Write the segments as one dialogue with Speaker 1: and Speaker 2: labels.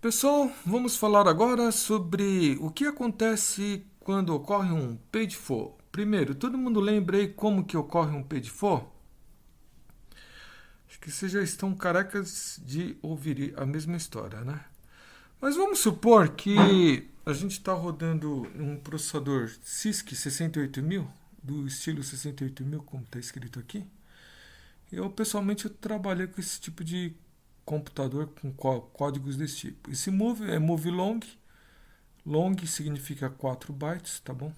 Speaker 1: Pessoal, vamos falar agora sobre o que acontece quando ocorre um page fall. Primeiro, todo mundo lembra aí como que ocorre um page fall? Acho que vocês já estão carecas de ouvir a mesma história, né? Mas vamos supor que a gente está rodando um processador CISC 68000, do estilo 68000, como está escrito aqui. Pessoalmente, eu trabalhei com esse tipo de computador com códigos desse tipo. Esse move é move long. Long significa 4 bytes, tá bom?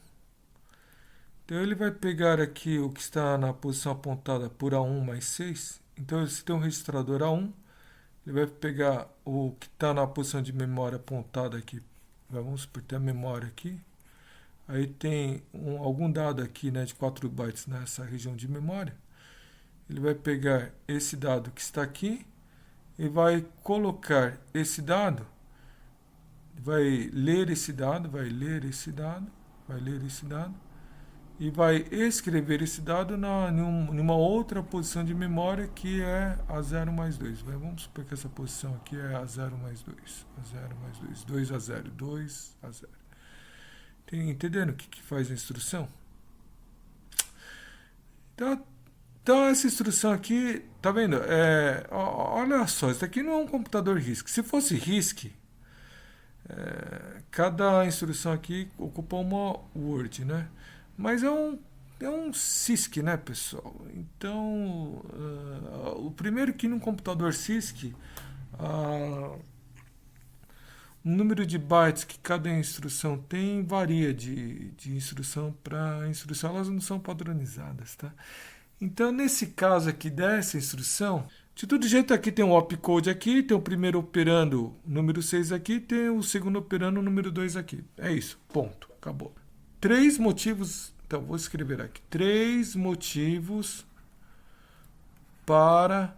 Speaker 1: Então ele vai pegar aqui o que está na posição apontada por A1 mais 6. Então se tem um registrador A1, ele vai pegar o que está na posição de memória apontada aqui. Vamos supor, tem a memória aqui. Aí tem algum dado aqui, né, de 4 bytes nessa região de memória. Ele vai pegar esse dado que está aqui e vai colocar esse dado, vai ler esse dado, vai ler esse dado, vai ler esse dado e vai escrever esse dado em uma outra posição de memória que é a 0 mais 2. Vamos supor que essa posição aqui é a 0 mais 2. A 0 mais 2. 2 a 0. 2 a 0. Entendendo o que faz a instrução? Então essa instrução aqui, tá vendo? Olha só, isso aqui não é um computador RISC. Se fosse RISC, cada instrução aqui ocupa uma word, né? Mas é um CISC, né, pessoal? Então, o primeiro que num computador CISC, o número de bytes que cada instrução tem varia de instrução para instrução. Elas não são padronizadas, tá? Então, nesse caso aqui dessa instrução, de todo jeito aqui tem um opcode aqui, tem o primeiro operando número 6 aqui, tem o segundo operando número 2 aqui. É isso, ponto, acabou. Três motivos, então vou escrever aqui, 3 motivos para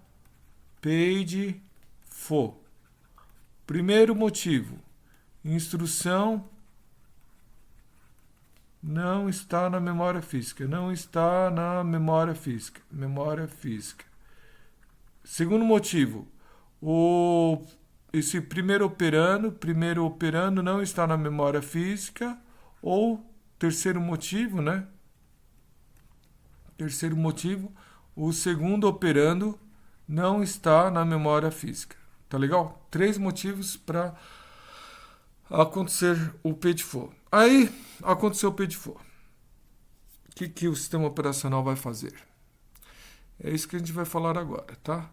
Speaker 1: page for. Primeiro motivo, instrução não está na memória física, não está na memória física, memória física. Segundo motivo, esse primeiro operando não está na memória física. Ou terceiro motivo, né? Terceiro motivo, o segundo operando não está na memória física. Tá legal? 3 motivos para acontecer o page fall. Aí aconteceu o page fall. O que o sistema operacional vai fazer? É isso que a gente vai falar agora, tá?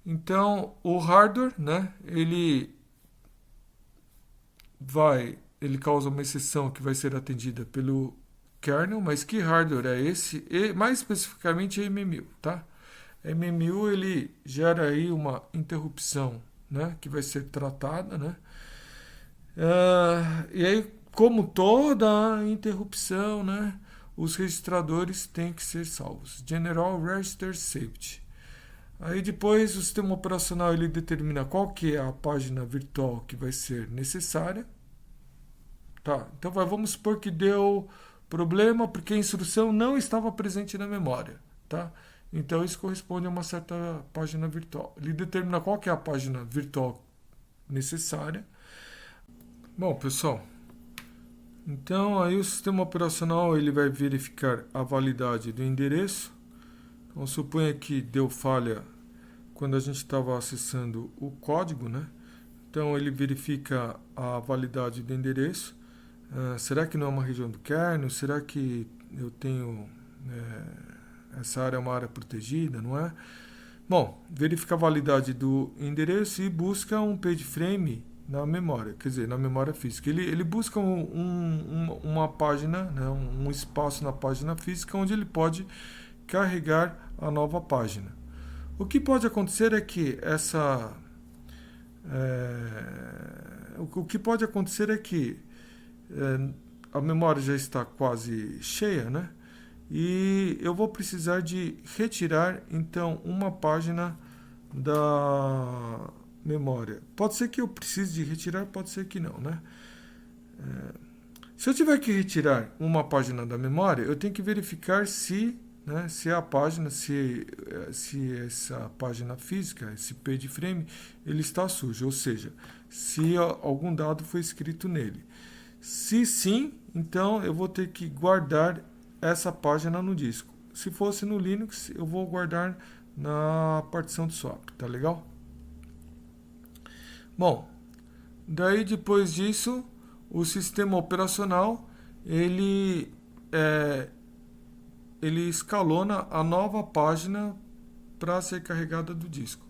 Speaker 1: Então, o hardware, né, ele causa uma exceção que vai ser atendida pelo kernel, mas que hardware é esse? E, mais especificamente, é M1000, tá? M1000 ele gera aí uma interrupção, né, que vai ser tratada, né? E aí, como toda interrupção, né, os registradores têm que ser salvos. General Register Safety. Aí depois o sistema operacional ele determina qual que é a página virtual que vai ser necessária. Tá, então vamos supor que deu problema porque a instrução não estava presente na memória. Tá? Então isso corresponde a uma certa página virtual. Ele determina qual que é a página virtual necessária. Bom, pessoal, então aí o sistema operacional ele vai verificar a validade do endereço. Então suponha que deu falha quando a gente estava acessando o código, né? Então ele verifica a validade do endereço. Será que não é uma região do kernel? Será que eu tenho essa área é uma área protegida, não é? Bom, verifica a validade do endereço e busca um page frame na memória, quer dizer, na memória física. Ele busca uma página, né, um espaço na página física onde ele pode carregar a nova página. O que pode acontecer é que o que pode acontecer é que a memória já está quase cheia, né? E eu vou precisar de retirar então uma página da memória. Pode ser que eu precise de retirar, pode ser que não, né? Se eu tiver que retirar uma página da memória, eu tenho que verificar se, né, se a página, se essa página física, esse page frame, ele está sujo, ou seja, se algum dado foi escrito nele. Se sim, então eu vou ter que guardar essa página no disco. Se fosse no Linux, eu vou guardar na partição de swap, tá legal? Bom, daí depois disso, o sistema operacional ele escalona a nova página para ser carregada do disco.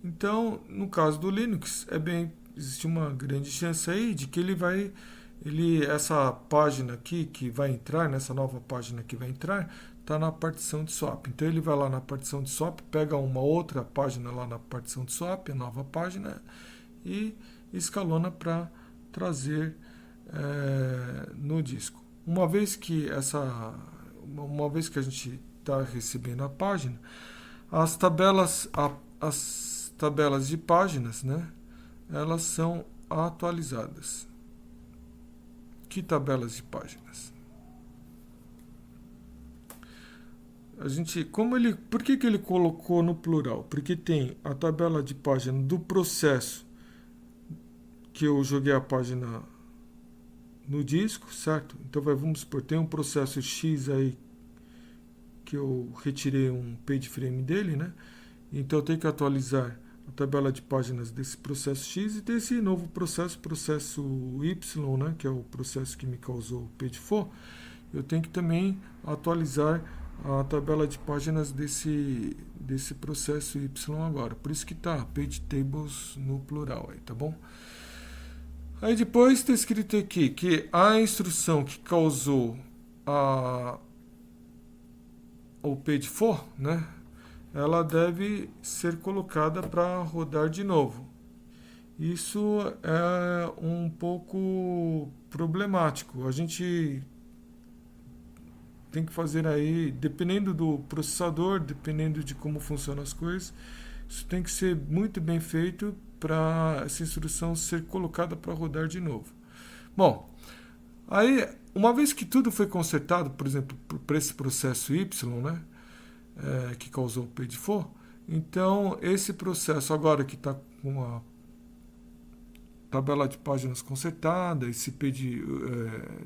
Speaker 1: Então, no caso do Linux, existe uma grande chance aí de que essa página aqui que vai entrar, nessa nova página que vai entrar, está na partição de swap. Então ele vai lá na partição de swap, pega uma outra página lá na partição de swap, a nova página, e escalona para trazer no disco. Uma vez que a gente está recebendo a página, as tabelas de páginas, né, elas são atualizadas. Que tabelas de páginas? Por que ele colocou no plural? Porque tem a tabela de página do processo que eu joguei a página no disco, certo? Então vamos supor, tem um processo X aí que eu retirei um page frame dele, né? Então eu tenho que atualizar a tabela de páginas desse processo X e desse novo processo Y, né? Que é o processo que me causou o page4. Eu tenho que também atualizar a tabela de páginas desse processo Y agora. Por isso que tá page tables no plural aí, tá bom? Aí depois está escrito aqui que a instrução que causou o page4, né, ela deve ser colocada para rodar de novo. Isso é um pouco problemático. A gente tem que fazer aí, dependendo do processador, dependendo de como funcionam as coisas, isso tem que ser muito bem feito para essa instrução ser colocada para rodar de novo. Bom, aí uma vez que tudo foi consertado, por exemplo, para esse processo Y, né, que causou o page4, então esse processo agora que está com a tabela de páginas consertada, esse page,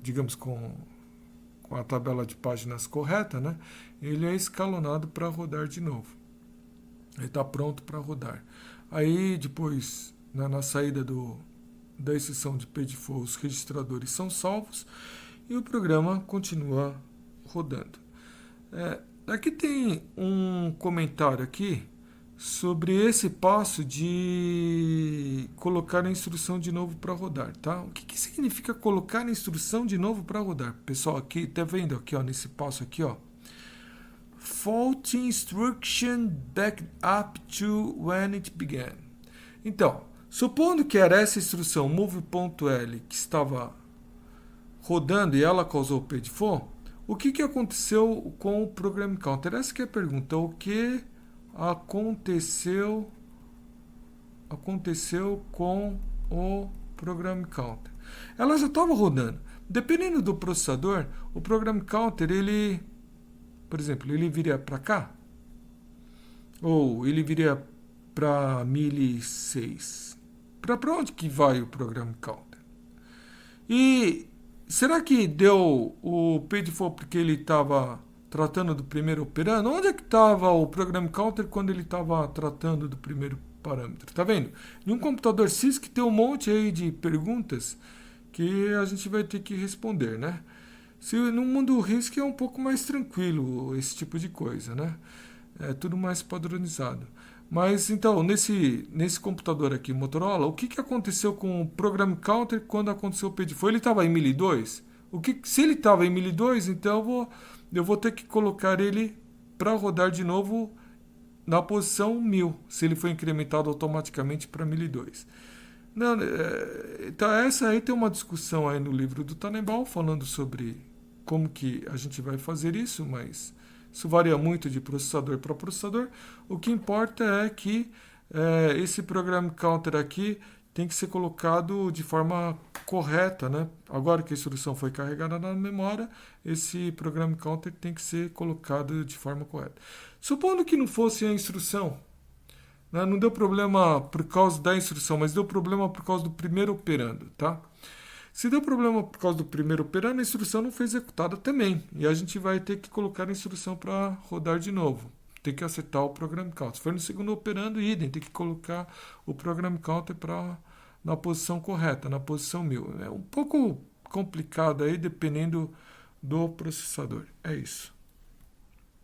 Speaker 1: digamos com a tabela de páginas correta, né, ele é escalonado para rodar de novo. Ele está pronto para rodar. Aí depois, na saída da exceção de page4, os registradores são salvos e o programa continua rodando. Aqui tem um comentário aqui sobre esse passo de colocar a instrução de novo para rodar, tá? O que significa colocar a instrução de novo para rodar? Pessoal, aqui tá vendo aqui, ó, nesse passo aqui, ó. Fault instruction backed up to when it began. Então, supondo que era essa instrução move.l que estava rodando e ela causou o page4, o que aconteceu com o program counter? Essa que é a pergunta. O que aconteceu com o program counter? Ela já estava rodando. Dependendo do processador, o program counter, por exemplo, ele viria para cá, ou ele viria para 1006. Para onde que vai o program counter? E será que deu o page4 porque ele estava tratando do primeiro operando? Onde é que estava o program counter quando ele estava tratando do primeiro parâmetro? Tá vendo? Em um computador CISC tem um monte aí de perguntas que a gente vai ter que responder, né? No mundo RISC é um pouco mais tranquilo esse tipo de coisa, né? É tudo mais padronizado. Mas então, nesse computador aqui, Motorola, o que aconteceu com o program counter quando aconteceu o page4? Ele estava em 1002? Se ele estava em 1002, então eu vou ter que colocar ele para rodar de novo na posição 1000, se ele foi incrementado automaticamente para 1002. Não, então essa aí tem uma discussão aí no livro do Tannenbaum falando sobre como que a gente vai fazer isso, mas isso varia muito de processador para processador. O que importa é que esse program counter aqui tem que ser colocado de forma correta, né? Agora que a instrução foi carregada na memória, esse program counter tem que ser colocado de forma correta. Supondo que não fosse a instrução, né? Não deu problema por causa da instrução, mas deu problema por causa do primeiro operando, tá? Se deu problema por causa do primeiro operando, a instrução não foi executada também. E a gente vai ter que colocar a instrução para rodar de novo. Tem que acertar o program counter. Se for no segundo operando, idem. Tem que colocar o program counter na posição correta, na posição 1000. É um pouco complicado aí, dependendo do processador. É isso.